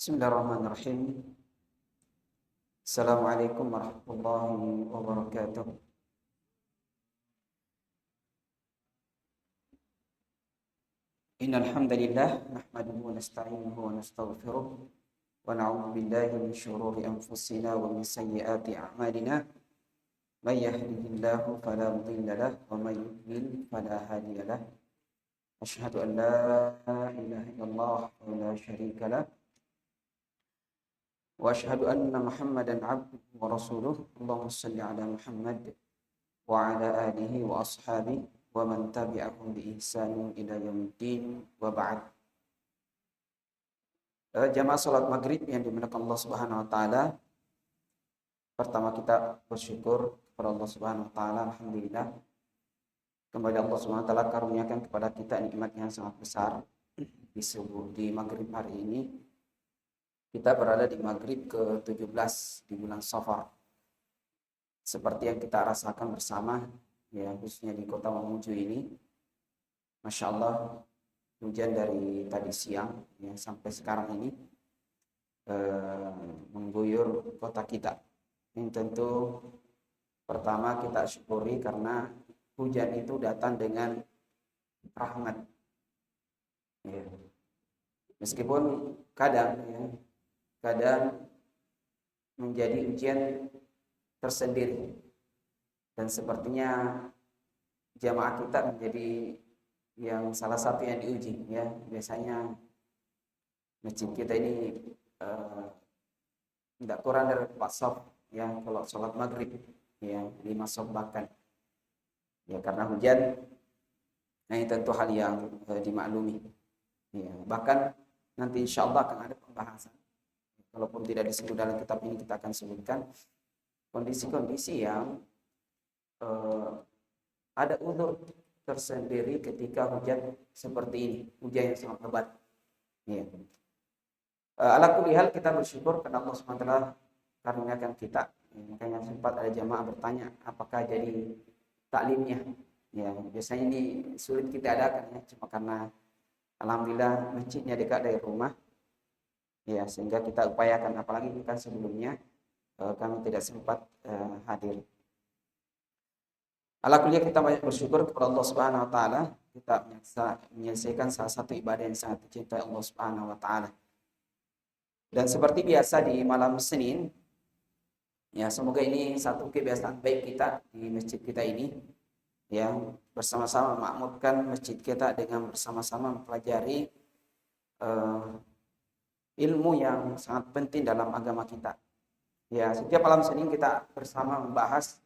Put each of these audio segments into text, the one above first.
Bismillahirrahmanirrahim. Assalamualaikum warahmatullahi wabarakatuh. Innal hamdalillah nahmaduhu wa nasta'inuhu wa nastaghfiruh wa na'udzu billahi min shururi anfusina wa min sayyiati a'malina. May yahdihillahu fala mudilla lahu wa may yudlil fala hadiya lahu. Asyhadu an la ilaha illallah wa la syarika lahu. Wa asyhadu anna Muhammadan abduhu wa rasuluh. Allahumma shalli ala Muhammad wa ala alihi wa ashabihi wa man tabi'ahum bi ihsanin ila yaumiddin wa ba'd. Jamaah salat maghrib yang dimuliakan Allah Subhanahu wa taala. Pertama kita bersyukur kepada Allah Subhanahu wa taala, alhamdulillah. Kembali Allah Subhanahu wa taala karuniakan kepada kita nikmat yang sangat besar di maghrib hari ini. Kita berada di maghrib ke-17 di bulan Safar. Seperti yang kita rasakan bersama, ya khususnya di kota Mamuju ini. Masya Allah, hujan dari tadi siang ya, sampai sekarang ini mengguyur kota kita. Ini tentu pertama kita syukuri karena hujan itu datang dengan rahmat. Ya. Meskipun kadang menjadi ujian tersendiri, dan sepertinya jamaah kita menjadi yang salah satu yang diuji ya. Biasanya masjid kita ini tidak kurang dari 4 shaf ya kalau sholat maghrib ya, 5 shaf bahkan ya, karena hujan. Nah ini tentu hal yang dimaklumi ya. Bahkan nanti insya Allah akan ada pembahasan, walaupun tidak disebut dalam kitab ini, kita akan sebutkan kondisi-kondisi yang ada uzur tersendiri ketika hujan seperti ini, hujan yang sangat lebat. Ya. Ala kulli hal kita bersyukur karena Allah SWT karuniakan kita. Ya, makanya sempat ada jamaah bertanya apakah jadi taklimnya. Ya, biasanya ini sulit kita adakan ya, cuma karena alhamdulillah masjidnya dekat dari rumah. Ya, sehingga kita upayakan, apalagi kan sebelumnya kami tidak sempat hadir. Ala kulli kita banyak bersyukur kepada Allah Subhanahu wa taala, kita menyelesaikan salah satu ibadah yang sangat dicintai Allah Subhanahu wa taala. Dan seperti biasa di malam Senin, ya semoga ini satu kebiasaan baik kita di masjid kita ini, ya bersama-sama memakmurkan masjid kita dengan bersama-sama mempelajari ilmu yang sangat penting dalam agama kita. Ya, setiap malam Senin kita bersama membahas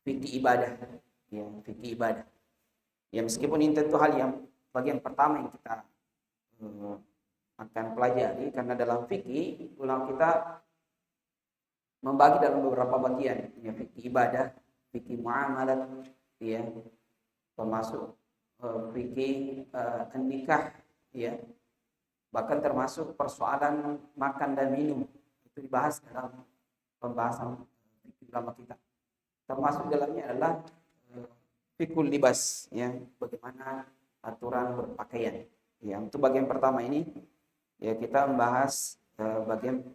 fikih ibadah. Ya, fikih ibadah. Ya, meskipun ini tentu hal yang bagian pertama yang kita akan pelajari, karena dalam fikih ulama kita membagi dalam beberapa bagian. Ya, fikih ibadah, fikih muamalat, ya, termasuk fikih nikah, ya. Bahkan termasuk persoalan makan dan minum itu dibahas dalam pembahasan fikih ulama kita. Termasuk dalamnya adalah fikul libas, ya, bagaimana aturan berpakaian. Ya, untuk bagian pertama ini ya kita membahas bagian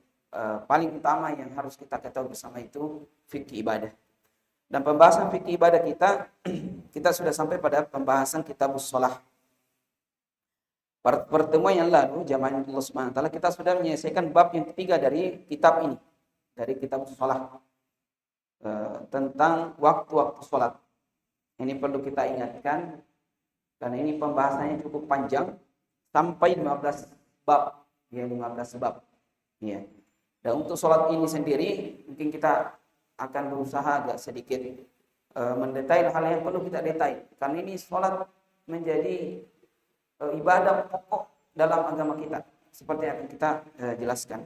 paling utama yang harus kita ketahui bersama itu fikih ibadah. Dan pembahasan fikih ibadah kita sudah sampai pada pembahasan kitabus shalah. Pertemuan yang lalu jamaah Allah Subhanahu wa taala kita sudah menyelesaikan bab yang ketiga dari kitab ini, dari kitab shalah, tentang waktu-waktu sholat. Ini perlu kita ingatkan karena ini pembahasannya cukup panjang sampai 15 bab, ya 15 bab. Ya. Dan untuk sholat ini sendiri mungkin kita akan berusaha agak sedikit mendetail hal yang perlu kita detail, karena ini sholat menjadi ibadah pokok dalam agama kita, seperti yang akan kita jelaskan.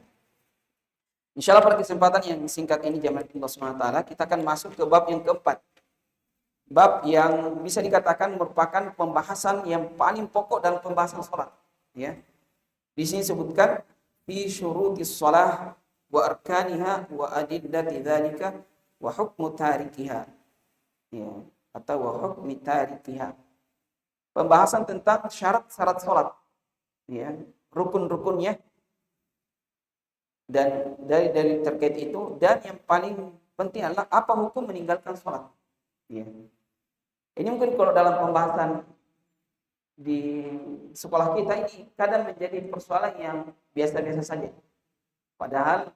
Insyaallah pada kesempatan yang singkat ini jamaah Allah Subhanahu wa taala, kita akan masuk ke bab yang keempat. Bab yang bisa dikatakan merupakan pembahasan yang paling pokok dalam pembahasan salat, ya. Di sini sebutkan fi syurutis shalah wa arkaniha wa adillati dzalika wa hukmu tarikiha. Ya, atau wa hukmi tarikiha. Pembahasan tentang syarat-syarat salat, ya, rukun-rukunnya, Dan dari terkait itu, dan yang paling penting adalah apa hukum meninggalkan sholat. Ya. Ini mungkin kalau dalam pembahasan di sekolah kita ini kadang menjadi persoalan yang biasa-biasa saja. Padahal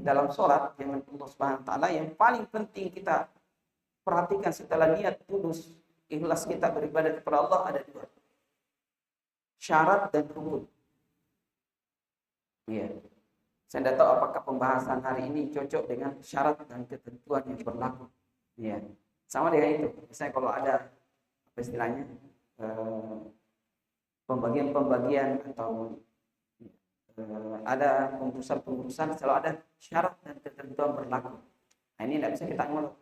dalam sholat dengan Allah Subhanahu wa taala yang paling penting kita perhatikan setelah niat tulus ikhlas kita beribadah kepada Allah ada dua. Syarat dan rukun. Iya. Saya tidak tahu apakah pembahasan hari ini cocok dengan syarat dan ketentuan yang berlaku. Iya. Sama dengan itu. Misalnya kalau ada apa istilahnya pembagian-pembagian atau ada pengurusan-pengurusan selalu ada syarat dan ketentuan berlaku. Nah, ini tidak bisa kita ngolok.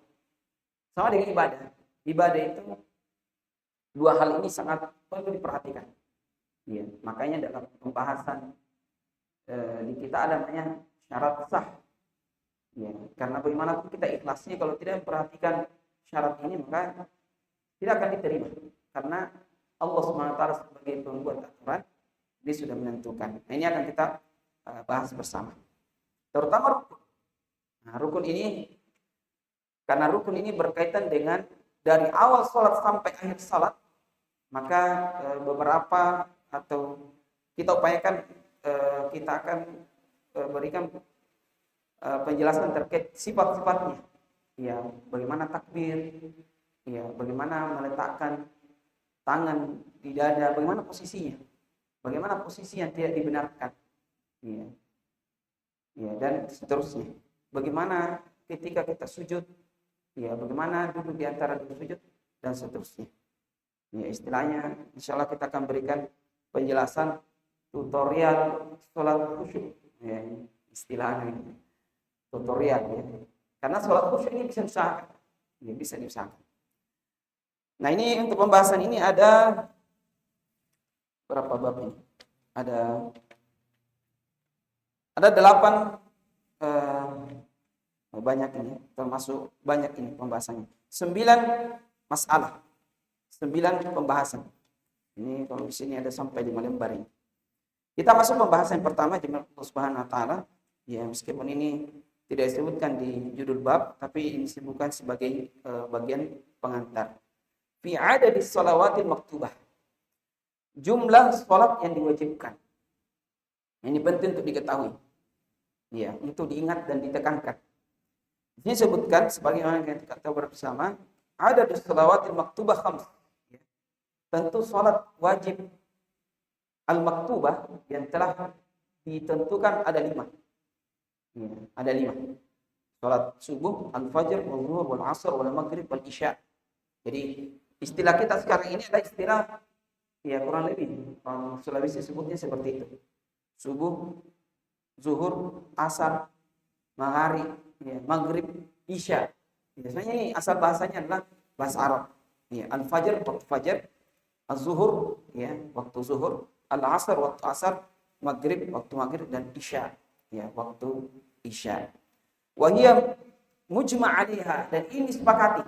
Sama dengan ibadah. Ibadah itu dua hal ini sangat perlu diperhatikan. Ya, makanya dalam pembahasan di kita ada namanya syarat sah. Ya, karena bagaimanapun kita ikhlasnya kalau tidak memperhatikan syarat ini maka tidak akan diterima. Karena Allah SWT sebagai pembuat aturan dia sudah menentukan. Nah, ini akan kita bahas bersama. Terutama rukun. Nah, rukun ini karena rukun ini berkaitan dengan dari awal sholat sampai akhir sholat, maka beberapa atau kita upayakan kita akan berikan penjelasan terkait sifat-sifatnya. Ya, bagaimana takbir, ya, bagaimana meletakkan tangan di dada, bagaimana posisinya. Bagaimana posisi yang tidak dibenarkan, ya, ya, dan seterusnya. Bagaimana ketika kita sujud, ya, bagaimana duduk di antara dua sujud dan seterusnya. Ya, istilahnya, insya Allah kita akan berikan penjelasan tutorial sholat khusyuk, ya, istilahnya tutorial, ya. Karena sholat khusyuk ini bisa diusahakan, ya, bisa diusahakan. Nah, ini untuk pembahasan ini ada berapa bab ini? Ada 8 banyak ini, termasuk banyak ini pembahasannya. 9 masalah, 9 pembahasan. Ini kalau di sini ada sampai 5 lembar ini. Kita masuk pembahasan yang pertama jemaah Allah Subhanahu wa taala. Ya, meskipun ini tidak disebutkan di judul bab, tapi ini disebutkan sebagai bagian pengantar. Fi adadi shalawatil maktubah. Jumlah salat yang diwajibkan. Ini penting untuk diketahui. Ya, untuk diingat dan ditekankan. Ini disebutkan sebagaimana yang kita tahu bersama, ada shalawatil maktubah khams. Ya. Tentu salat wajib al-maktubah yang telah ditentukan ada 5. Ya, ada 5. Salat subuh, al-fajr, wal-zuhur, wal-asr, wal-maghrib, wal-isya. Jadi istilah kita sekarang ini adalah istilah ya kurang lebih orang Sulawesi sebutnya seperti itu. Subuh, zuhur, asar, ya, maghrib, isya. Biasanya ini asal bahasanya adalah bahasa Arab. Ya, al-fajr waktu fajar, az-zuhur ya waktu zuhur, al-asr waktu asar, maghrib waktu maghrib dan isya ya waktu isya. Wa hiya mujma' 'alaiha dan ini disepakati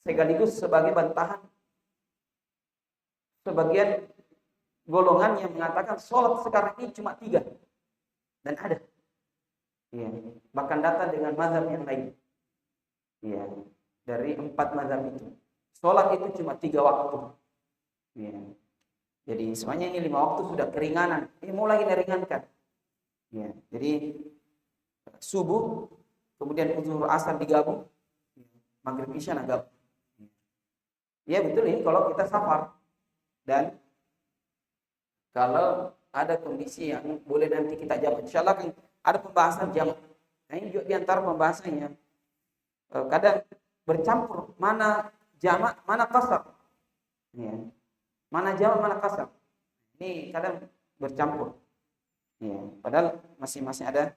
sekaligus sebagai bantahan sebagian golongan yang mengatakan sholat sekarang ini cuma 3 dan ada ya, bahkan datang dengan mazhab yang lain ya, dari 4 mazhab itu sholat itu cuma 3 waktu ya. Jadi semuanya ini 5 waktu sudah keringanan, ini mau lagi diringankan ya. Jadi subuh kemudian zuhur asar digabung, maghrib isya gabung ya. Betul ini kalau kita safar. Dan kalau ada kondisi yang boleh nanti kita jamak, insya Allah kan ada pembahasan jamak. Nah ini juga diantara pembahasannya. Kadang bercampur mana jamak, mana qasar. Ya. Mana jamak, mana qasar. Ini kadang bercampur. Ya. Padahal masing-masing ada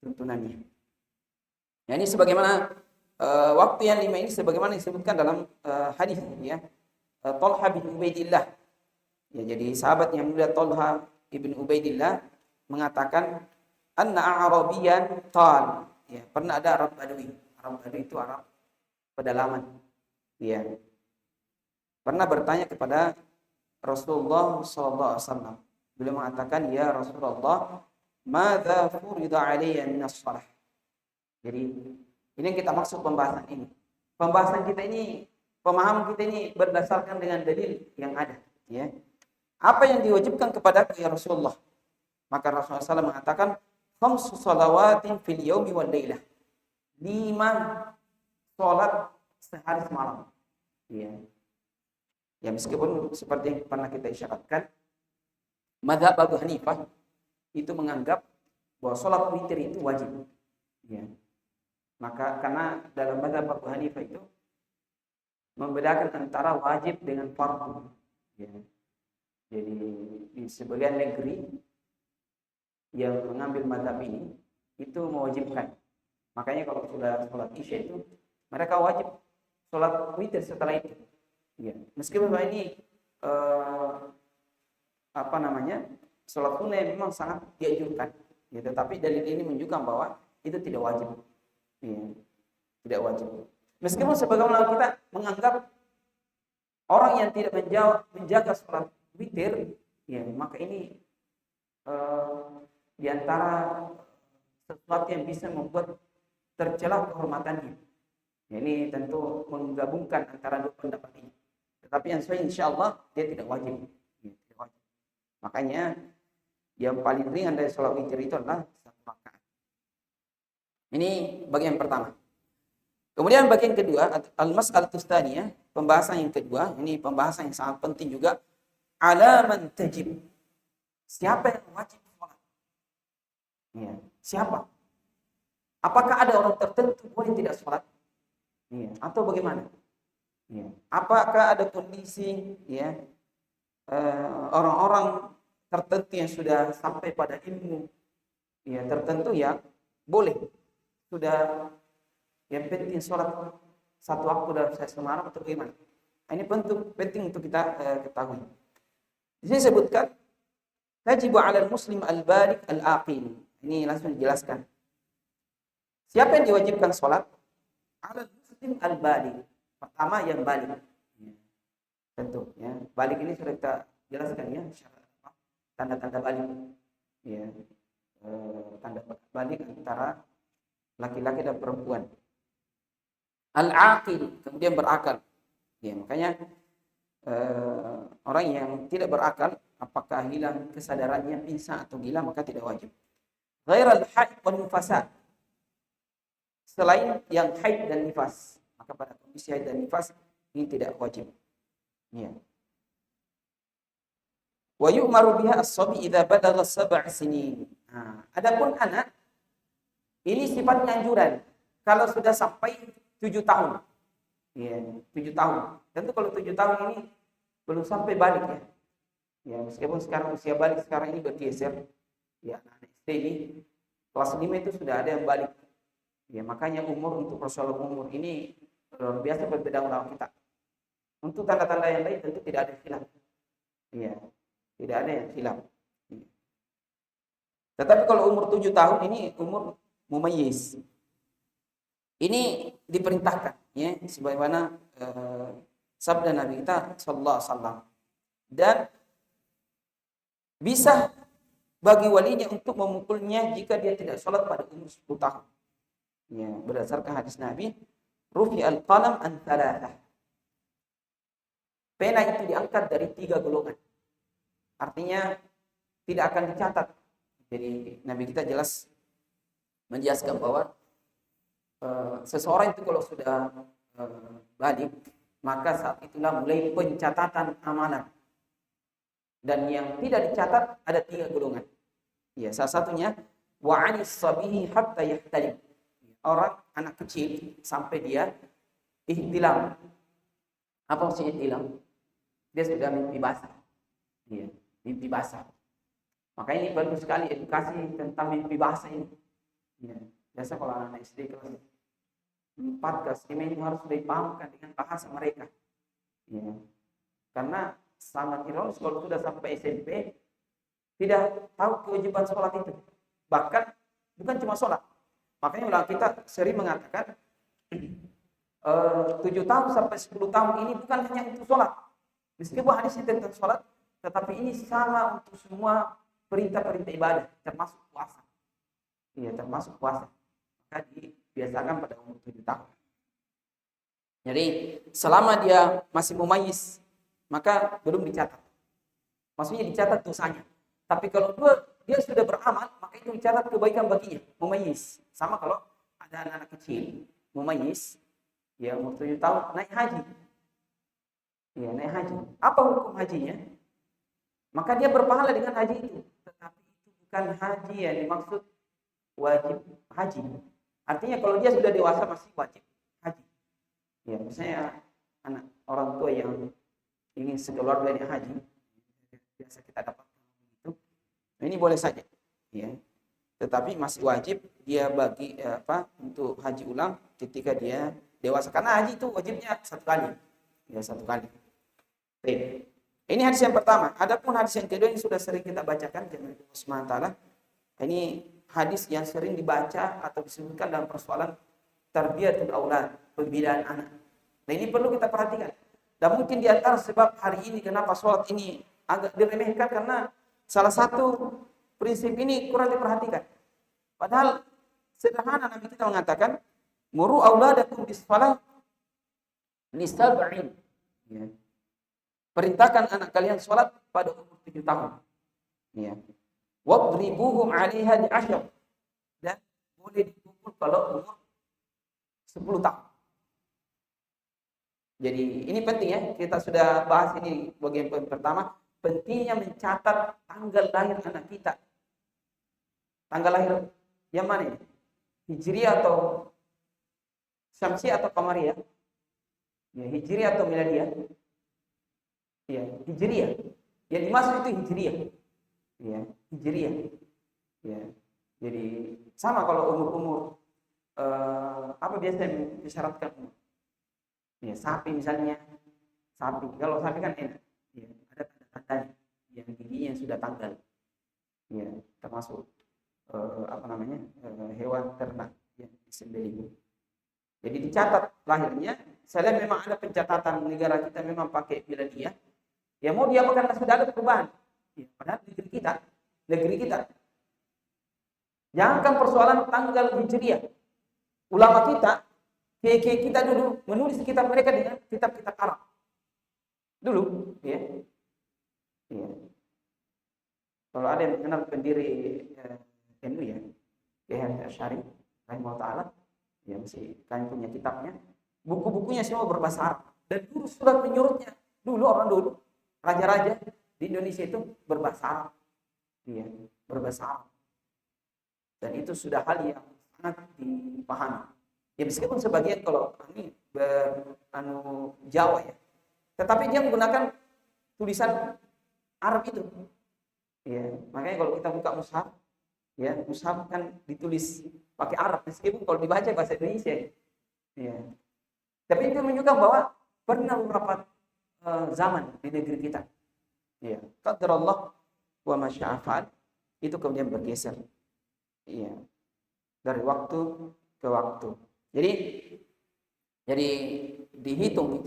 tuntunannya. Ya, ini sebagaimana waktu yang 5 ini sebagaimana disebutkan dalam hadis ya. Talha bin Ubaidillah. Ya, jadi sahabat yang mulia Talha bin Ubaidillah mengatakan anna Arabiyan qal. Ya, pernah ada Arab Badui. Arab Badui itu Arab pedalaman. Ya. Pernah bertanya kepada Rasulullah sallallahu alaihi wasallam. Beliau mengatakan, "Ya Rasulullah, madza furida alayya minas shalah. Jadi ini yang kita maksud pembahasan ini. Pembahasan kita ini, pemahaman kita ini berdasarkan dengan dalil yang ada, ya. Apa yang diwajibkan kepada ya Rasulullah? Maka Rasulullah SAW mengatakan, khamsu salawatin fil yaumi wal lailah. 5 salat sehari semalam. Ya. Ya meskipun seperti yang pernah kita isyaratkan, mazhab Abu Hanifah itu menganggap bahwa salat witir itu wajib. Ya. Maka karena dalam mazhab Abu Hanifah itu membedakan antara wajib dengan fardu. Ya. Jadi di sebagian negeri yang mengambil mazhab ini itu mewajibkan. Makanya kalau sudah sholat isya itu mereka wajib sholat witir setelah itu. Ya. Meskipun ini sholat sunnah memang sangat dianjurkan. Ya, tetapi dalil ini menunjukkan bahwa itu tidak wajib. Ya, tidak wajib. Meskipun sebagian ulama kita menganggap orang yang tidak menjaga sholat witir, ya maka ini di antara sesuatu yang bisa membuat tercela kehormatannya. Ya, ini tentu menggabungkan antara dua pendapat ini. Tetapi yang sesuai insyaallah dia tidak wajib. Ya, tidak wajib. Makanya yang paling ringan dari sholat witir itu adalah 1 rakaat. Ini bagian pertama. Kemudian bagian kedua, al-mas'alatus tsaniyah, pembahasan yang kedua, ini pembahasan yang sangat penting juga, alaman tajib. Siapa yang wajib sholat? Ya, siapa? Apakah ada orang tertentu boleh tidak sholat? Ya, atau bagaimana? Ya. Apakah ada kondisi ya orang-orang tertentu yang sudah sampai pada ilmu ya tertentu yang boleh sudah yang penting sholat 1 waktu dalam sehari semalam atau bagaimana? Ini penting untuk kita ketahui. Di sini sebutkan tajibu 'alal muslim al-baligh al-aqil. Ini langsung dijelaskan. Siapa yang diwajibkan sholat? 'Alal muslim al-baligh. Pertama yang baligh. Ya. Tentu ya. Baligh ini sudah kita jelaskan ya, tanda-tanda baligh. Ya. Tanda baligh antara laki-laki dan perempuan. Al-aqil, kemudian berakal. Ya, makanya orang yang tidak berakal, apakah hilang kesadarannya, pingsan atau gila, maka tidak wajib. Ghairal haid wal nifasa. Selain yang haid dan nifas, maka pada kondisi haid dan nifas ini tidak wajib. Ya. Wa yu'maru biha as-sabi idza balagha 7 sinin. Nah, adapun anak ini sifatnya anjuran. Kalau sudah sampai 7 tahun. Ya, 7 tahun. Tentu kalau 7 tahun ini belum sampai balik ya. Ya, meskipun sekarang usia balik sekarang ini bergeser. Ya, anak SD ini kelas 5 itu sudah ada yang balik. Ya, makanya umur untuk persoalan umur ini luar biasa berbeda ulama kita. Untuk tanda-tanda yang lain tentu tidak ada khilaf. Ya, tidak ada yang khilaf. Ya. Tetapi kalau umur 7 tahun ini umur mumayyiz. Ini diperintahkan ya sebagaimana sabda Nabi kita sallallahu alaihi wasallam. Dan bisa bagi walinya untuk memukulnya jika dia tidak sholat pada umur 10 tahun. Ya, berdasarkan hadis Nabi, rufi al-qalam an thalathah. Pena itu diangkat dari 3 golongan. Artinya tidak akan dicatat. Jadi Nabi kita jelas menjelaskan bahwa seseorang itu kalau sudah balik, maka saat itulah mulai pencatatan amalan. Dan yang tidak dicatat ada 3 golongan. Ya, salah satunya wa 'anis sabihi hatta yahtalim. Orang anak kecil sampai dia ihtilam. Apa maksudnya ihtilam? Dia sudah mimpi basah. Ya, mimpi basah. Maka ini perlu sekali edukasi tentang mimpi basah ini. Ya. Biasa kalau anak SD kelas 4 kelas 5 ini harus dipahamkan dengan bahasa mereka. Ya. Karena sangat ironis kalau sudah sampai SMP tidak tahu kewajiban sholat itu. Bahkan bukan cuma sholat. Makanya ulama kita sering mengatakan 7 tahun sampai 10 tahun ini bukan hanya untuk sholat. Meskipun hadisnya tentang sholat, tetapi ini sama untuk semua perintah-perintah ibadah, termasuk puasa. Iya, termasuk puasa. Maka dibiasakan pada umur 7 tahun. Jadi selama dia masih mumayyiz, maka belum dicatat. Maksudnya dicatat dosanya. Tapi kalau dia sudah beramal, maka itu dicatat kebaikan baginya, mumayyiz. Sama kalau ada anak-anak kecil, mumayyiz, ya umur 7 tahun naik haji. Ya, naik haji. Apa hukum hajinya? Maka dia berpahala dengan haji itu. Tetapi itu bukan haji yang dimaksud wajib haji. Artinya kalau dia sudah dewasa masih wajib haji. Ya, misalnya anak orang tua yang ingin sekeluarganya haji, biasa kita dapatkan itu. Nah, ini boleh saja. Ya. Tetapi masih wajib dia bagi untuk haji ulang ketika dia dewasa. Karena haji itu wajibnya 1 kali. Ya, 1 kali. Baik. Ini hadis yang pertama. Adapun hadis yang kedua yang sudah sering kita bacakan, Subhanahu. Ini hadis yang sering dibaca atau disebutkan dalam persoalan tarbiyatul aulad, pembinaan anak. Nah, ini perlu kita perhatikan. Dan mungkin di antara sebab hari ini kenapa sholat ini agak diremehkan karena salah satu prinsip ini kurang diperhatikan. Padahal sederhana Nabi kita mengatakan, muru auladakum bis-shalah li-sab'in. Ya. Perintahkan anak kalian sholat pada umur 7 tahun. Ya. Wadribuhum 'alaiha di 10. Dan boleh dipukul kalau umur 10 tahun. Jadi ini penting ya, kita sudah bahas ini bagian pertama, pentingnya mencatat tanggal lahir anak kita. Tanggal lahir yang mana ini? Hijriah atau Syamsiah atau Qamariyah? Ya, Hijriah atau Miladiyah? Ya, Hijriah. Yang dimaksud itu Hijriah. Ya, Hijriah. Ya. Jadi sama kalau umur-umur apa biasanya disyaratkan umur? Ya, sapi misalnya. Sapi. Kalau sapi kan enak. Ya, ada tanda-tandanya yang giginya sudah tanggal. Ya, termasuk hewan ternak yang disembelih. Jadi dicatat lahirnya. Selain memang ada pencatatan negara kita memang pakai miladiyah. Ya mau dia makan sudah ada perubahan. Ya, padahal negeri kita. Jangankan persoalan tanggal hijriah. Ulama kita, kiai kita dulu menulis kitab mereka dengan kitab-kitab Arab. Dulu, ya. Ya. Kalau ada yang mengenal pendiri NU ya, Kiai Asy'ari rahimahullah taala, ya masih kami punya kitabnya. Buku-bukunya semua berbahasa Arab. Dan dulu surat menyurutnya. Orang dulu raja-raja di Indonesia itu berbahasa Arab. Iya, berbahasa Arab. Dan itu sudah hal yang sangat dipahami. Ya meskipun sebagian kalau ini Jawa ya. Tetapi dia menggunakan tulisan Arab itu. Ya, makanya kalau kita buka mushaf, ya, mushaf kan ditulis pakai Arab meskipun kalau dibaca bahasa Indonesia. Ya. Tapi itu menunjukkan bahwa pernah beberapa zaman di negeri kita. Ya, qadarullah wa ma syaa fa'al, itu kemudian bergeser. Iya. Dari waktu ke waktu. Jadi dihitung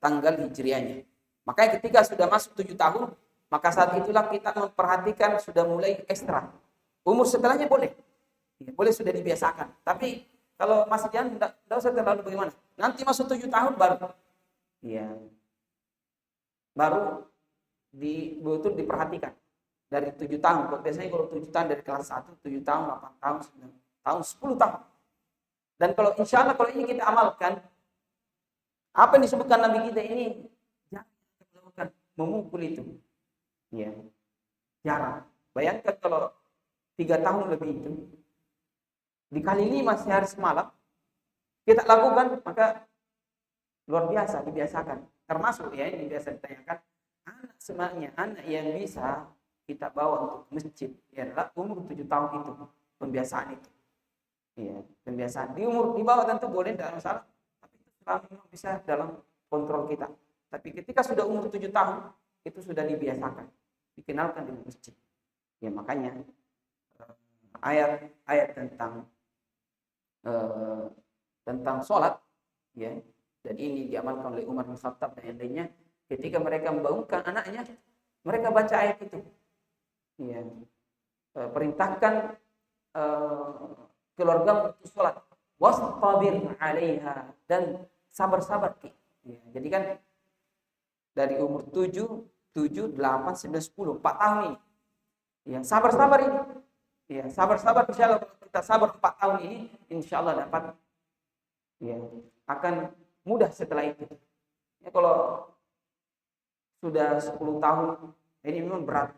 tanggal hijriahnya. Makanya ketika sudah masuk 7 tahun, maka saat itulah kita memperhatikan sudah mulai ekstra. Umur setelahnya boleh. Ya, boleh sudah dibiasakan. Tapi kalau masih jangan, tidak usah terlalu bagaimana. Nanti masuk 7 tahun baru. Ya. Baru betul diperhatikan. Dari 7 tahun. Biasanya kalau 7 tahun dari kelas 1, 7 tahun, 8 tahun, 9 tahun, 10 tahun. Dan kalau insya Allah kalau ini kita amalkan, apa yang disebutkan Nabi kita ini, jangan melakukan memukul itu. Ya. Jarang. Bayangkan kalau 3 tahun lebih itu, dikali 5 sehari semalam, kita lakukan, maka luar biasa, dibiasakan. Termasuk ya, ini biasa ditanyakan, anak semaknya, anak yang bisa kita bawa untuk masjid, ya adalah umur 7 tahun itu, pembiasaan itu. Ya, pembiasaan. Di bawah tentu boleh, tidak masalah. Tapi itu selama bisa dalam kontrol kita. Tapi ketika sudah umur 7 tahun, itu sudah dibiasakan, dikenalkan di masjid. Ya makanya ayat tentang sholat, ya, dan ini diamalkan oleh Umar bin Khattab dan yang lainnya. Ketika mereka membangunkan anaknya, Mereka baca ayat itu. Ya. Perintahkan keluarga untuk sholat. Wastabir 'alaiha, dan sabar-sabar. Ya, jadi kan dari umur 7, 8, 9, 10, 4 tahun ini. Ya, sabar-sabar ini. Ya, sabar-sabar, insyaallah kita sabar 4 tahun ini, insyaallah dapat, ya, akan mudah setelah itu. Ya, kalau sudah 10 tahun ini memang berat.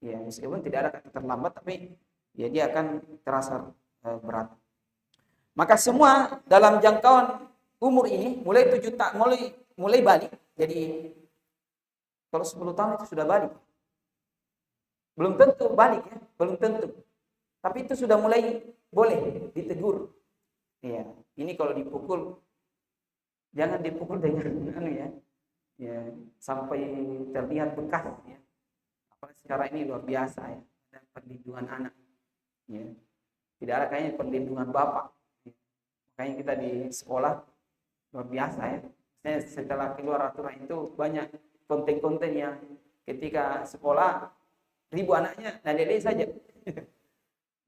Ya, meskipun tidak ada kata terlambat, tapi ya dia akan terasa berat. Maka semua dalam jangkauan umur ini mulai 7 tahun mulai balik. Jadi kalau 10 tahun itu sudah balik. Belum tentu balik ya, belum tentu. Tapi itu sudah mulai boleh ditegur. Ya, ini kalau dipukul jangan dipukul dengan ya. Ya, sampai terlihat bekas ya. Apalagi secara ini luar biasa ya. Dan perlindungan anak. Ya. Tidak ada kayaknya perlindungan bapak. Ya. Makanya kita di sekolah luar biasa ya. Setelah keluar aturan itu banyak konten-konten yang ketika sekolah 1000 anaknya nadele saja.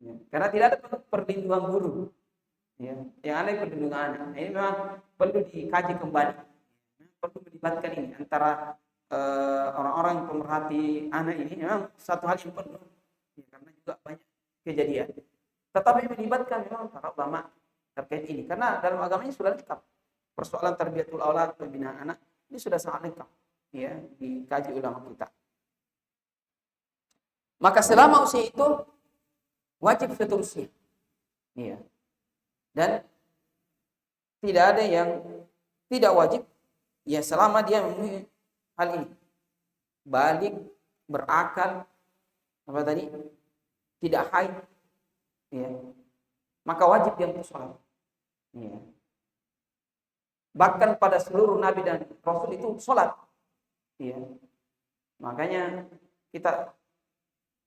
Ya. Karena tidak ada perlindungan guru. Ya. Yang ada perlindungan anak. Ini memang perlu dikaji kembali. Perlu melibatkan ini antara orang-orang pemerhati anak ini memang satu hal yang perlu. Ya, karena juga banyak kejadian. Tetapi melibatkan memang para ulama terkait ini. Karena dalam agamanya sudah lengkap. Persoalan tarbiyatul aulad, pembinaan anak, ini sudah sangat lengkap. Ya, dikaji ulama kita. Maka selama usia itu wajib seterusnya. Iya. Dan tidak ada yang tidak wajib ya selama dia memenuhi hal ini. Balik, berakal, apa tadi? Tidak haid. Ya. Maka wajib dia untuk sholat. Ya. Bahkan pada seluruh nabi dan rasul itu sholat. Ya. Makanya kita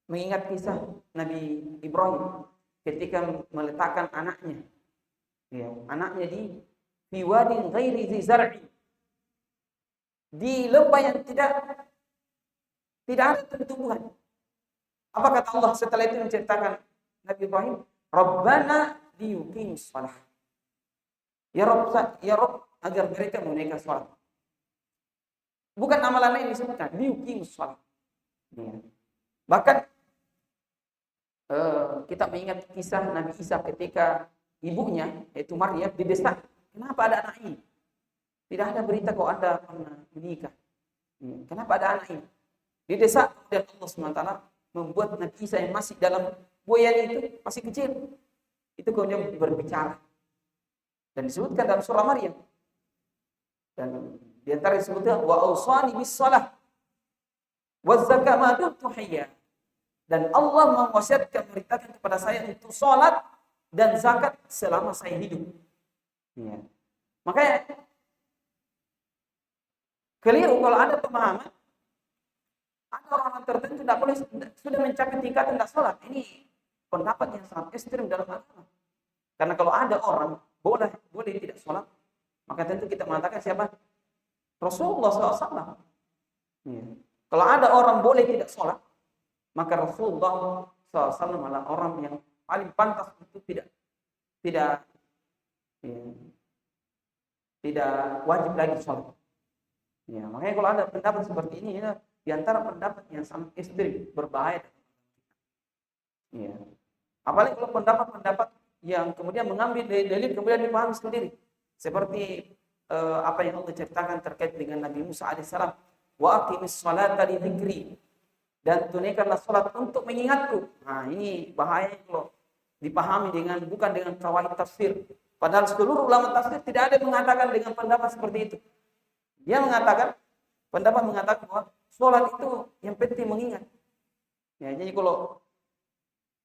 mengingat kisah Nabi Ibrahim ketika meletakkan anaknya, ya, anaknya di wadin ghairi zi zar'i, di lembah yang tidak ada tumbuhan. Apa kata Allah setelah itu menceritakan Nabi Ibrahim? Rabbana liyuqimus shalah. Ya Rabb, agar mereka menunaikan salat. Bukan amalan lain disebutkan, liyuqimus shalah. Ya. Bahkan kita mengingat kisah Nabi Isa ketika ibunya yaitu Maryam didesak. Kenapa ada anak ini? Tidak ada berita kau Anda pernah menikah. Kenapa ada anak ini? Didesak dan Allah SWT membuat Nabi Isa yang masih dalam buayan itu masih kecil. Itu kemudian berbicara. Dan disebutkan dalam surah Maryam. Dan di antara disebutkan wa awsani bis shalah wa zakah ma dumtu hayya. Dan Allah mewasiatkan, memerintahkan kepada saya untuk sholat dan zakat selama saya hidup. Ya. Makanya keliru kalau ada pemahaman ada orang tertentu tidak boleh sudah mencapai tingkatan tidak sholat. Ini pendapat yang sangat ekstrim dalam agama. Karena kalau ada orang boleh tidak sholat, maka tentu kita mengatakan siapa? Rasulullah SAW. Ya. Kalau ada orang boleh tidak sholat, maka Rasulullah SAW adalah orang yang paling pantas untuk tidak wajib lagi sholat. Ya, makanya kalau ada pendapat seperti ini, ya, di antara pendapat yang sangat ekstrim, berbahaya. Ya. Apalagi kalau pendapat-pendapat yang kemudian mengambil dalil kemudian dipahami sendiri, seperti apa yang Allah ceritakan terkait dengan Nabi Musa alaihissalam, wa aqimis sholata li dzikri, dan tunaikanlah sholat untuk mengingatku. Nah, ini bahaya kalau dipahami bukan dengan kawaid tafsir. Padahal seluruh ulama tafsir tidak ada yang mengatakan dengan pendapat seperti itu. Dia mengatakan bahwa sholat itu yang penting mengingat. Ya, jadi kalau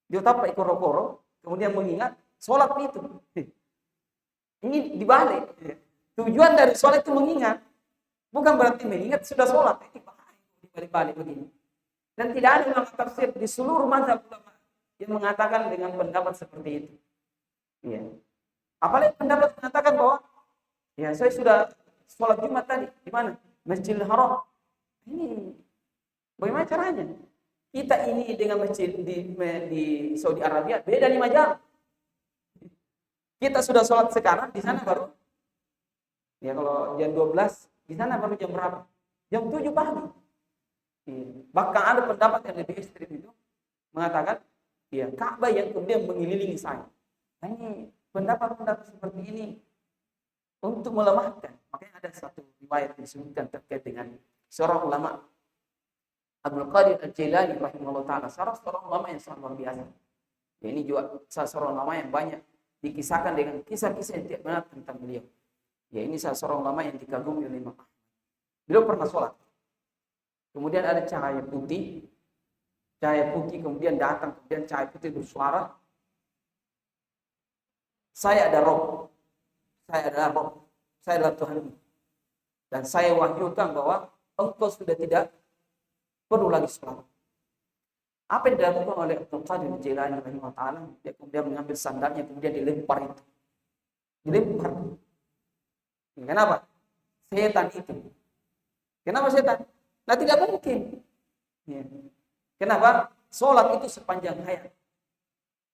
dia tapak ikoro-koro kemudian mengingat, sholat itu. Ini dibalik. Tujuan dari sholat itu mengingat, bukan berarti mengingat sudah sholat. Ini bahaya dibalik-balik begini. Dan tidak ada ulama tafsir di seluruh mazhab ulama yang mengatakan dengan pendapat seperti itu. Ya. Apalagi pendapat mengatakan bahwa ya saya sudah sholat Jumat tadi di mana? Masjidil Haram. Ini Bagaimana caranya? Kita ini dengan masjid di Saudi Arabia beda 5 jam. Kita sudah sholat sekarang, di sana baru, ya kalau jam 12, di sana baru jam berapa? Jam 7 pagi. Bahkan ada pendapat yang lebih ekstrim itu, mengatakan, ya Ka'bah yang kemudian mengelilingi saya. Nah, ini pendapat-pendapat seperti ini untuk melemahkan. Makanya ada satu riwayat yang disebutkan terkait dengan seorang ulama, Abdul Qadir Al-Jailani rahimahullah ta'ala, seorang ulama yang sangat luar biasa. Ya, ini juga seorang ulama yang banyak dikisahkan dengan kisah-kisah yang tidak benar tentang beliau. Ya, ini seorang ulama yang dikagumi oleh Imam Ahmad. Beliau pernah sholat. Kemudian ada cahaya putih kemudian datang, kemudian cahaya putih bersuara, saya adalah Rob, saya adalah Tuhan. Dan saya wahyukan bahwa engkau sudah tidak perlu lagi sholat. Apa yang dilakukan oleh Abdul Qadir Al-Jailani rahimahullah ta'ala? Dia kemudian mengambil sandalnya, kemudian dilempar itu. Dilempar. Kenapa? Setan itu. Kenapa setan? Nah, tidak mungkin. Ya. Kenapa? Sholat itu sepanjang hayat.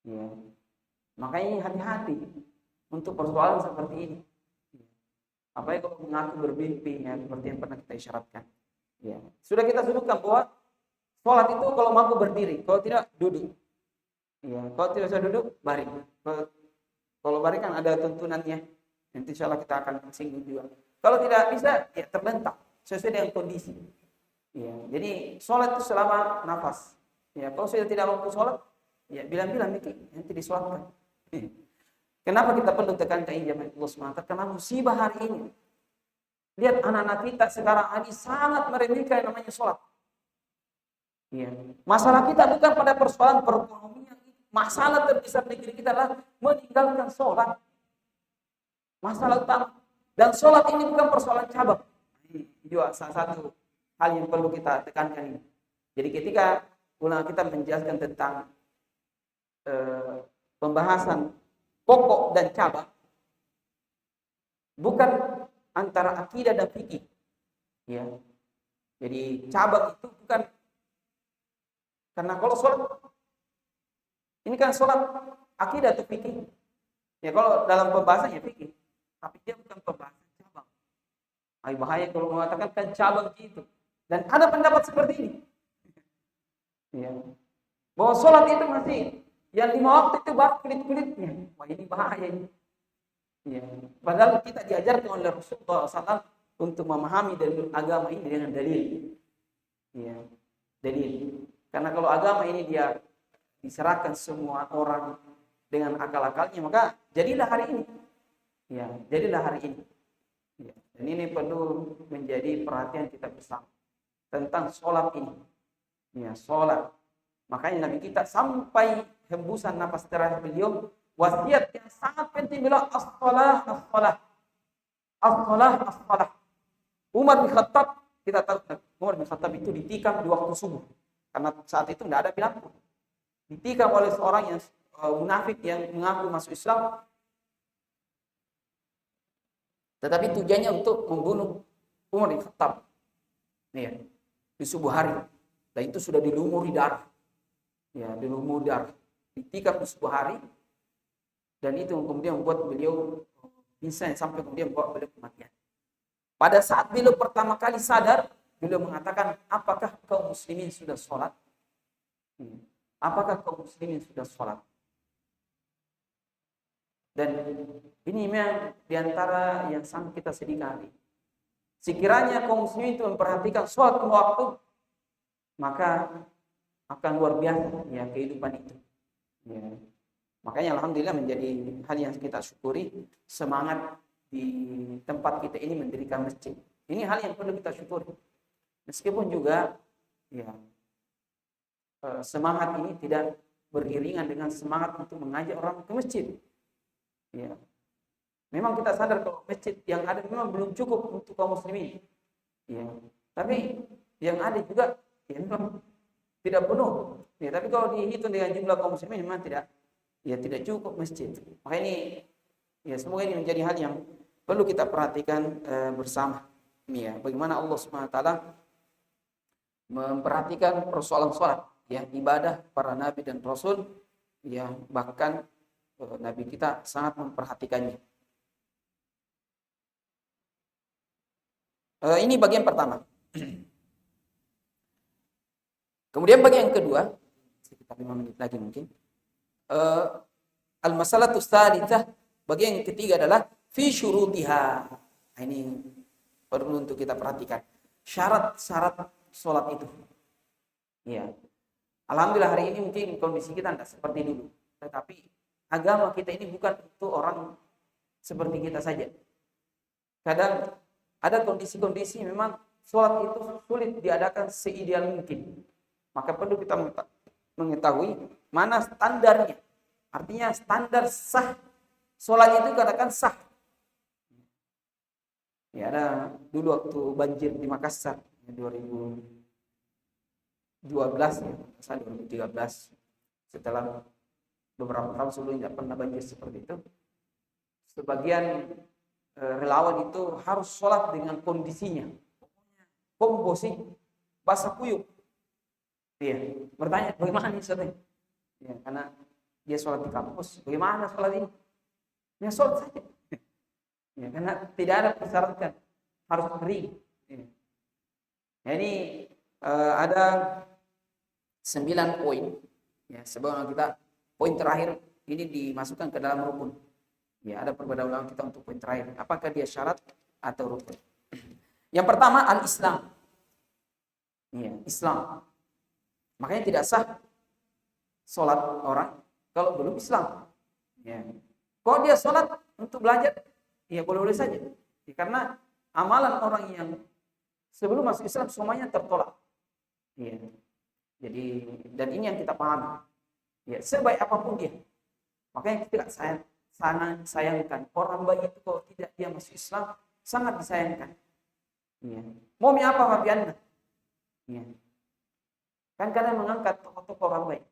Ya. Makanya hati-hati untuk persoalan seperti ini. Apalagi kalau mengaku bermimpi, ya, seperti yang pernah kita isyaratkan. Ya. Sudah kita sebutkan bahwa sholat itu kalau mampu berdiri, kalau tidak duduk. Ya. Kalau tidak bisa duduk, baring. Kalau baring kan ada tuntunannya. Nanti insya Allah kita akan singgung juga. Kalau tidak bisa, ya terbentak sesuai dengan kondisi. Ya. Jadi sholat itu selama nafas. Ya. Kalau sudah tidak mampu sholat, ya bilang-bilang nanti disolatkan. Kenapa kita perlu tekankan ini jamaah Allah SWT? Karena musibah hari ini. Lihat anak-anak kita sekarang ini sangat meremehkan yang namanya sholat. Ya. Masalah kita bukan pada persoalan perekonomian. Masalah terbesar negeri kita adalah meninggalkan sholat. Masalah utama. Dan sholat ini bukan persoalan cabang. Ini juga salah satu hal yang perlu kita tekankan ini. Jadi ketika ulama kita menjelaskan tentang pembahasan pokok dan cabang, bukan antara akidah dan fikih. Ya. Jadi cabang itu bukan, karena kalau sholat ini kan sholat akidah atau fikih. Ya kalau dalam pembahasannya fikih, tapi dia bukan pembahasan cabang. Bahaya kalau mengatakan kan cabang gitu. Dan ada pendapat seperti ini. Ya. Bahwa sholat itu masih yang 5 waktu itu baru kulit-kulitnya. Wah, ini bahaya ini. Ya. Padahal kita diajarkan oleh Rasulullah SAW untuk memahami dalil agama ini dengan dalil. Ya. Dalil. Karena kalau agama ini dia diserahkan semua orang dengan akal-akalnya, maka jadilah hari ini. Ya, jadilah hari ini. Ya. Dan ini perlu menjadi perhatian kita bersama tentang sholat ini. Ya, sholat. Makanya Nabi kita sampai hembusan nafas terakhir beliau, wasiat yang sangat penting beliau, as-shalah, as-shalah. As-shalah, as-shalah. Umar bin Khattab, kita tahu Umar bin Khattab itu ditikam di waktu subuh. Karena saat itu tidak ada lampu. Ditikam oleh seorang yang munafik yang mengaku masuk Islam. Tetapi tujuannya untuk membunuh Umar bin Khattab. Ya, di subuh hari. Dan itu sudah dilumuri darah. Ya, dilumuri darah. Ditikam di subuh hari. Dan itu kemudian membuat beliau pingsan sampai kemudian membawa beliau kematian. Pada saat beliau pertama kali sadar, beliau mengatakan, apakah kaum muslimin sudah sholat? Apakah kaum muslimin sudah sholat? Dan ini memang diantara yang sangat kita sedihkan. Sekiranya kaum muslimin itu memperhatikan sholat waktu, maka akan luar biasa ya kehidupan itu. Ya. Makanya alhamdulillah menjadi hal yang kita syukuri, semangat di tempat kita ini mendirikan masjid. Ini hal yang perlu kita syukuri. Meskipun juga ya semangat ini tidak beriringan dengan semangat untuk mengajak orang ke masjid. Ya. Memang kita sadar kalau masjid yang ada memang belum cukup untuk kaum muslimin. Ya. Tapi yang ada juga ya memang tidak penuh. Ya, tapi kalau dihitung dengan jumlah kaum muslimin memang tidak cukup masjid. Maka ini ya semoga ini menjadi hal yang perlu kita perhatikan bersama. Ya, bagaimana Allah Subhanahu wa taala memperhatikan persoalan sholat, ya, ibadah para nabi dan rasul, ya, bahkan nabi kita sangat memperhatikannya. Ini bagian pertama. Kemudian bagian kedua, sekitar 5 menit lagi mungkin. Al-masalatu tsalitsah, bagian yang ketiga adalah fi syurutiha. Ini perlu untuk kita perhatikan. Syarat-syarat sholat itu. Ya. Alhamdulillah hari ini mungkin kondisi kita tidak seperti dulu. Tetapi agama kita ini bukan untuk orang seperti kita saja. Kadang ada kondisi-kondisi memang sholat itu sulit diadakan seideal mungkin. Maka perlu kita mengetahui mana standarnya. Artinya standar sah sholat itu katakan sah. Ya, ada dulu waktu banjir di Makassar 2012 ya, 2013, setelah beberapa tahun sebelumnya tidak pernah banjir seperti itu. Sebagian relawan itu harus sholat dengan kondisinya. Komposi basah kuyup. Iya, bertanya bagaimana nih sholatnya? Ya, karena dia sholat di kampus, bagaimana sholat ini? Ya sholat saja. Ya, karena tidak ada persyaratan harus kering. Ya. Nah, ini ada 9 poin. Ya, sebelum kita poin terakhir ini dimasukkan ke dalam rukun. Ya, ada perbedaan ulama kita untuk poin terakhir. Apakah dia syarat atau rukun? Yang pertama al-Islam. Ya, Islam. Makanya tidak sah sholat orang kalau belum Islam. Ya. Kalau dia sholat untuk belajar, ya boleh-boleh saja. Ya, karena amalan orang yang sebelum masuk Islam semuanya tertolak. Ya. Jadi, dan ini yang kita pahami. Ya, sebaik apapun dia. Makanya kita sangat sayangkan orang baik itu kalau tidak dia masuk Islam sangat disayangkan. Ya. Mau apa papi Anda? Ya. Kan kadang mengangkat tokoh-tokoh orang baik.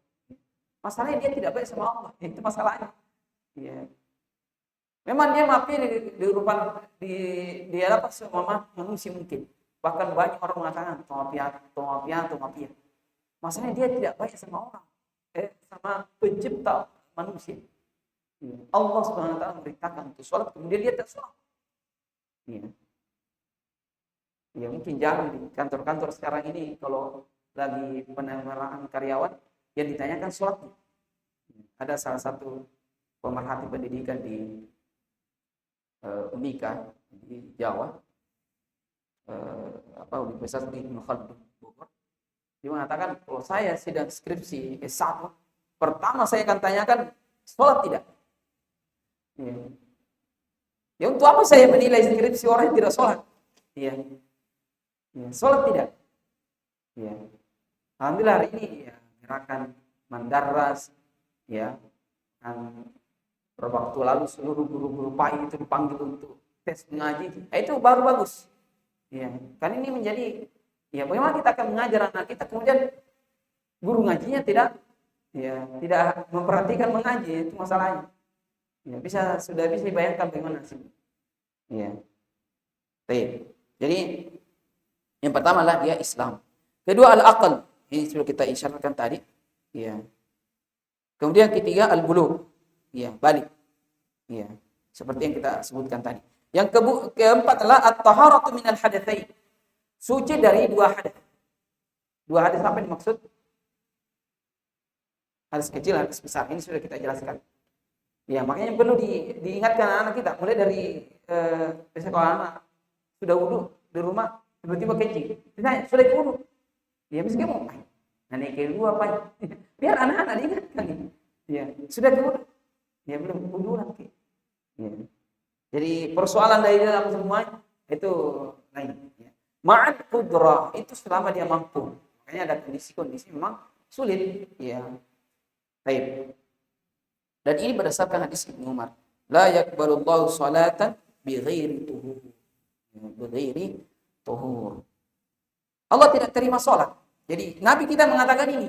Masalahnya dia tidak baik sama Allah. Itu masalahnya. Ya. Memang dia maafnya di apa semua manusia mungkin. Bahkan banyak orang mengatakan tomapia. Masalahnya dia tidak baik sama orang. Sama pencipta manusia. Ya. Allah SWT memberitakan untuk sholat, kemudian dia tak sholat. Ya. Ya mungkin jarang di kantor-kantor sekarang ini kalau lagi penerimaan karyawan yang ditanyakan sholatnya. Ada salah satu pemerhati pendidikan di Unika di Jawa, Universitas Ibnu Khaldun Bogor. Dia mengatakan kalau saya sedang skripsi S1, pertama saya akan tanyakan sholat tidak. Ya untuk apa saya menilai skripsi orang yang tidak sholat? Ya, sholat tidak. Ya. Alhamdulillah hari ini ya, gerakan Mandaras ya, kan beberapa waktu lalu seluruh guru-guru PAI itu dipanggil untuk tes mengaji. Itu baru bagus. Ya, kan ini menjadi ya bagaimana kita akan mengajar anak kita kemudian guru ngajinya tidak memperhatikan mengaji, itu masalahnya. Ya, sudah bisa dibayangkan bagaimana sih. Ya. Baik. Jadi yang pertama adalah dia Islam. Kedua al-aql. Ini sudah kita isyaratkan tadi. Ya. Kemudian ketiga al-bulugh. Ya, balik. Ya, seperti yang kita sebutkan tadi. Yang keempat adalah at-taharatu minal hadatsain. Suci dari 2 hadas. 2 hadas apa yang dimaksud? Hadas kecil, hadas besar. Ini sudah kita jelaskan. Ya, makanya perlu diingatkan anak kita mulai dari biasanya kalau anak sudah wudu di rumah tiba-tiba kencing. Ditanya, sudah wudu? Ya, misalnya mau main. Nah, naik dua apa? Biar anak-anak diingatkan gitu. Ya, sudah wudu. Ya, belum wudu lagi. Ya. Jadi persoalan dari dalam semua itu lain. Ya. Ma'ad qudrah itu selama dia mampu. Makanya ada kondisi-kondisi memang sulit. Ya. Baik. Dan ini berdasarkan hadis Ibnu Umar. La yaqbalullahu salatan bighairi tuhur. Bighairi tuhur. Allah tidak terima salat. Jadi Nabi kita mengatakan ini.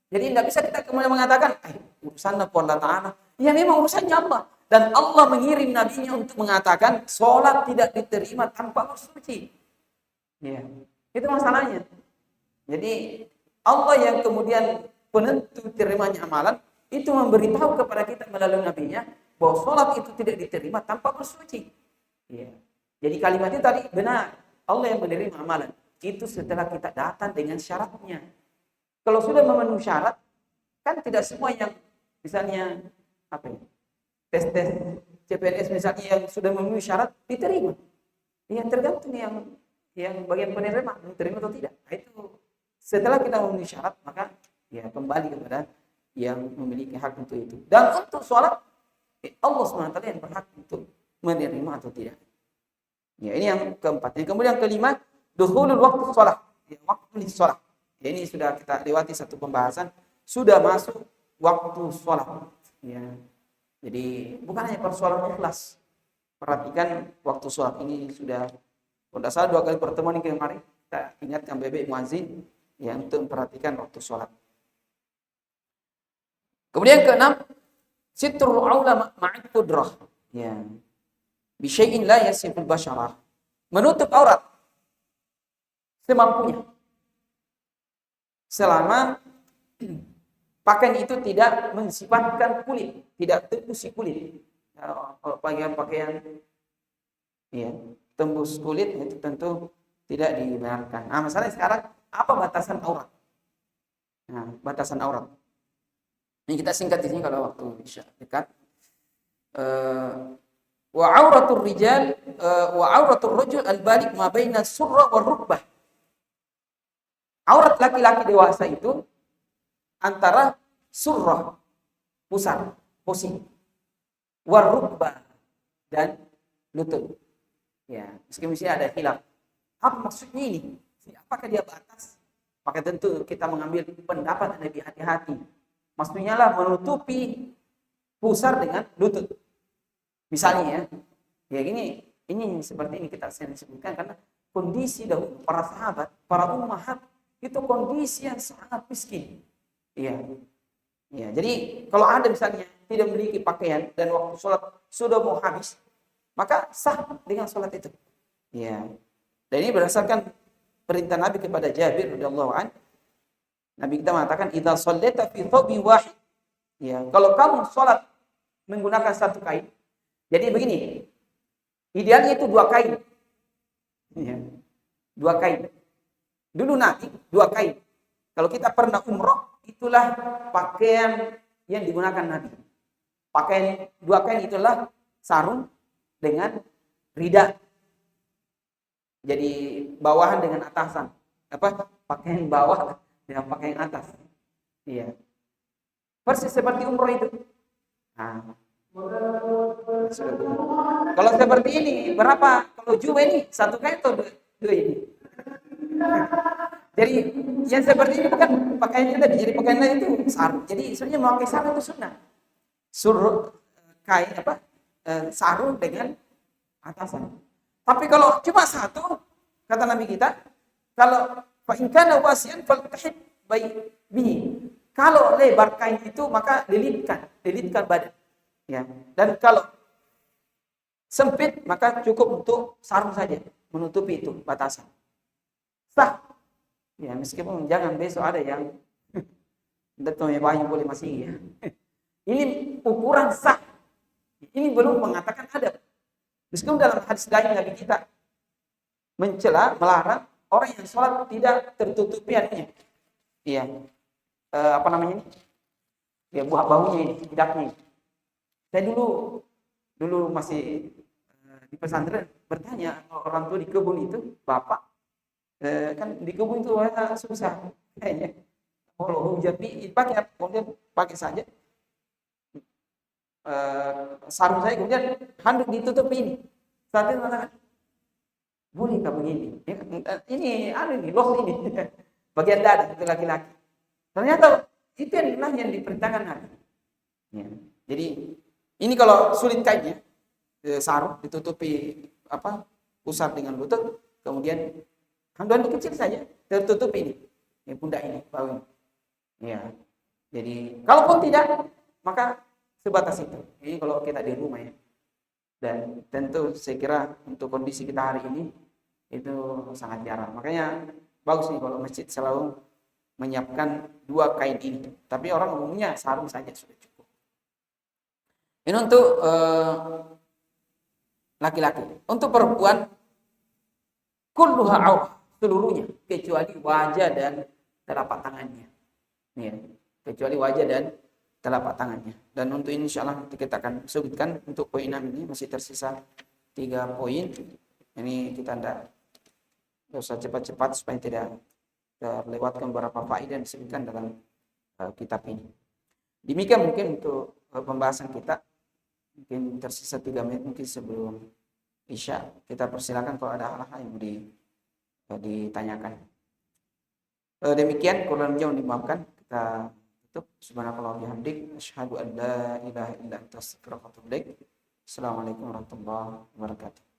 Jadi tidak bisa kita kemudian mengatakan, urusan Allah Ta'ala. Ya memang urusannya Allah. Dan Allah mengirim nabinya untuk mengatakan salat tidak diterima tanpa bersuci. Ya. Itu masalahnya. Jadi Allah yang kemudian penentu terimanya amalan itu memberitahu kepada kita melalui nabinya bahwa sholat itu tidak diterima tanpa bersuci. Ya. Jadi kalimat itu tadi benar. Allah yang menerima amalan itu setelah kita datang dengan syaratnya. Kalau sudah memenuhi syarat, kan tidak semua yang misalnya apa ya, tes CPNS misalnya yang sudah memenuhi syarat diterima. Ya tergantung yang bagian penerima diterima atau tidak. Nah, itu setelah kita memenuhi syarat maka ya kembali kepada yang memiliki hak untuk itu. Dan untuk sholat Allah SWT yang berhak untuk menerima atau tidak. Ya, ini yang keempat. Yang kemudian yang kelima, dukhulul waktu sholat. Ya, waktu sholat. Ya, ini sudah kita lewati satu pembahasan. Sudah masuk waktu sholat. Ya. Jadi bukan hanya persoalan ikhlas. Perhatikan waktu sholat ini sudah. Kalau tidak salah 2 kali pertemuan yang kemarin kita ingatkan bebek muazin yang untuk memperhatikan waktu sholat. Kemudian keenam, sitrul aula ma'al qudrah. Ya. Bi syai'in la yasiful basyarah. Menutup aurat semampunya. Selama pakaian itu tidak mensifatkan kulit, tidak tembus kulit. Kalau pakaian ya, tembus kulit itu tentu tidak dibenarkan. Nah, masalahnya sekarang apa batasan aurat? Nah, batasan aurat. Ini kita singkat di sini kalau waktu dekat. Wa auratur rijal wa auratur rajul al-baligh ma baina surra wa rukbah. Aurat laki-laki dewasa itu antara surrah, pusar, posisi, wa rukbah dan lutut. Ya, meskipun sini ada khilaf. Apa maksudnya ini? Apakah dia batas? Maka tentu kita mengambil pendapat yang lebih hati-hati. Maksudnya lah menutupi pusar dengan lutut. Misalnya ya gini, ini seperti ini kita sering sebutkan karena kondisi dahulu para sahabat, para ummahat itu kondisi yang sangat miskin. Iya. Ya, jadi kalau ada misalnya tidak memiliki pakaian dan waktu sholat sudah mau habis, maka sah dengan sholat itu. Ya. Dan ini berdasarkan perintah Nabi kepada Jabir radhiyallahu anhu. Nabi kita mengatakan idza shallaita fi thawbin wahid. Ya, kalau kamu sholat menggunakan satu kain. Jadi begini. Idealnya itu 2 kain. Ya. 2 kain. Dulu Nabi 2 kain. Kalau kita pernah umroh, itulah pakaian yang digunakan Nabi. Pakaian 2 kain itulah sarung dengan rida. Jadi bawahan dengan atasan. Apa? Pakaian bawah dengan pakaian atas. Iya. Persis seperti umroh itu. Nah. Kalau seperti ini berapa? Kalau juga ini 1 kain atau 2 ini? Jadi yang seperti ini bukan pakaiannya tadi. Jadi pakaiannya itu sarung. Jadi sebenarnya memakai sarung itu sunnah. Suruh kain apa? Sarung dengan atasan. Tapi kalau cuma 1, kata Nabi kita, kalau fa in kana wasi'an faltahib bihi. Kalau lebar kain itu maka lilitkan badan. Ya. Dan kalau sempit maka cukup untuk sarung saja menutupi itu batasan. Sah. Ya, meskipun jangan besok ada yang datangnya banyak boleh masih ya. Ini ukuran sah. Ini belum mengatakan adab. Meskipun dalam hadis lain Nabi kita mencela, melarang orang yang sholat tidak tertutupi anunya. Iya. Apa namanya ini? Ya, buah baunya ini, tidaknya. Saya dulu masih di pesantren bertanya orang tua di kebun itu, bapak kan di kebun itu susah kayaknya. Kalau hujan dipakai, kemudian pakai saja. Sarung saya kemudian handuk ditutup ini. Saat itu mengatakan, bolehkah begini? Ini loh ini bagian dada itu laki-laki. Ternyata itu yang diperintahkan Nabi. Ya. Jadi ini kalau sulit kainnya, sarung ditutupi apa pusar dengan lutut, kemudian handuk kecil saja tertutup ini pundak ini, bawah ini. Ya. Jadi kalaupun tidak, maka sebatas itu. Ini kalau kita di rumah ya. Dan tentu saya kira untuk kondisi kita hari ini itu sangat jarang. Makanya bagus nih kalau masjid selalu menyiapkan 2 kain ini. Tapi orang umumnya sarung saja sudah cukup. Ini untuk laki-laki. Untuk perempuan kulluha aurah, seluruhnya kecuali wajah dan telapak tangannya. Ya, kecuali wajah dan telapak tangannya. Dan untuk ini insyaallah nanti kita akan sebutkan untuk poin 6 ini masih tersisa 3 poin. Ini kita tidak usah cepat-cepat supaya tidak terlewatkan beberapa faedah yang disebutkan dalam kitab ini. Demikian mungkin untuk pembahasan kita. Mungkin tersisa 3 menit mungkin sebelum Isya. Kita persilakan kalau ada hal-hal yang ditanyakan. Demikian kurang jauh dimaafkan. Kita tutup. Subhanakallah bihamdik. Asyhadu an la ilaha illa anta astaghfiruka wa atubu ilaik. Assalamualaikum warahmatullahi wabarakatuh.